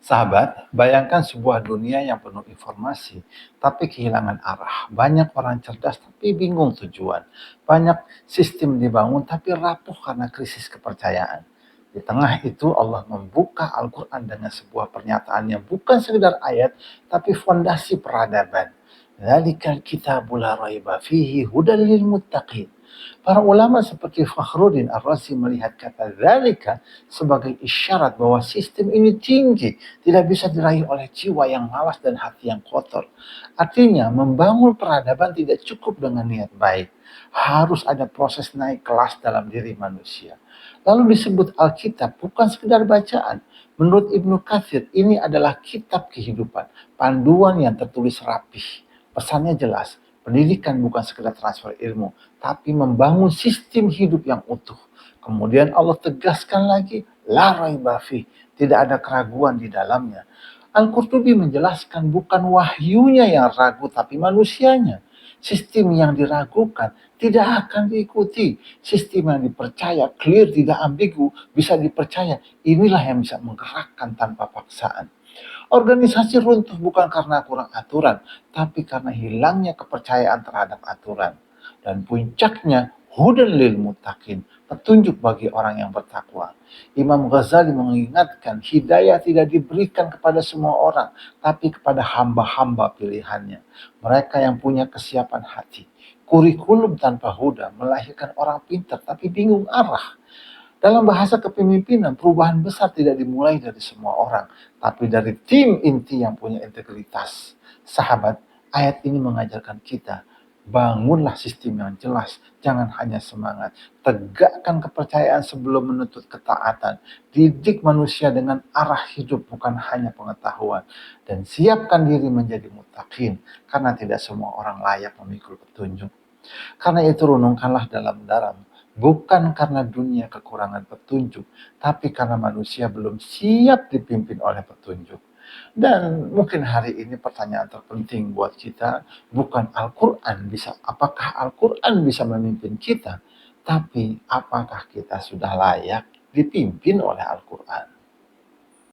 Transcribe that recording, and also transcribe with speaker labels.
Speaker 1: Sahabat, bayangkan sebuah dunia yang penuh informasi, tapi kehilangan arah. Banyak orang cerdas, tapi bingung tujuan. Banyak sistem dibangun, tapi rapuh karena krisis kepercayaan. Di tengah itu, Allah membuka Al-Quran dengan sebuah pernyataan yang bukan sekedar ayat, tapi fondasi peradaban. Dzalikal kitabul la raiba fihi hudal lil muttaqin. Para ulama seperti Fakhruddin Ar-Razi melihat kata dzalika sebagai isyarat bahwa sistem ini tinggi, tidak bisa diraih oleh jiwa yang malas dan hati yang kotor. Artinya, membangun peradaban tidak cukup dengan niat baik. Harus ada proses naik kelas dalam diri manusia. Lalu disebut Alkitab bukan sekedar bacaan. Menurut Ibnu Katsir, ini adalah kitab kehidupan, panduan yang tertulis rapih. Pesannya jelas, pendidikan bukan sekedar transfer ilmu, tapi membangun sistem hidup yang utuh. Kemudian Allah tegaskan lagi, la raiba fi, tidak ada keraguan di dalamnya. Al-Qurtubi menjelaskan bukan wahyunya yang ragu, tapi manusianya. Sistem yang diragukan tidak akan diikuti. Sistem yang dipercaya, clear, tidak ambigu, bisa dipercaya. Inilah yang bisa menggerakkan tanpa paksaan. Organisasi runtuh bukan karena kurang aturan, tapi karena hilangnya kepercayaan terhadap aturan. Dan puncaknya, hudan lil muttaqin, petunjuk bagi orang yang bertakwa. Imam Ghazali mengingatkan, hidayah tidak diberikan kepada semua orang, tapi kepada hamba-hamba pilihannya. Mereka yang punya kesiapan hati. Kurikulum tanpa huda melahirkan orang pintar tapi bingung arah. Dalam bahasa kepemimpinan, perubahan besar tidak dimulai dari semua orang, tapi dari tim inti yang punya integritas. Sahabat, ayat ini mengajarkan kita, bangunlah sistem yang jelas, jangan hanya semangat. Tegakkan kepercayaan sebelum menuntut ketaatan. Didik manusia dengan arah hidup, bukan hanya pengetahuan. Dan siapkan diri menjadi mutakin, karena tidak semua orang layak memikul petunjuk. Karena itu renungkanlah dalam-dalam, bukan karena dunia kekurangan petunjuk, tapi karena manusia belum siap dipimpin oleh petunjuk. Dan mungkin hari ini pertanyaan terpenting buat kita bukan apakah Al-Quran bisa memimpin kita, tapi apakah kita sudah layak dipimpin oleh Al-Quran.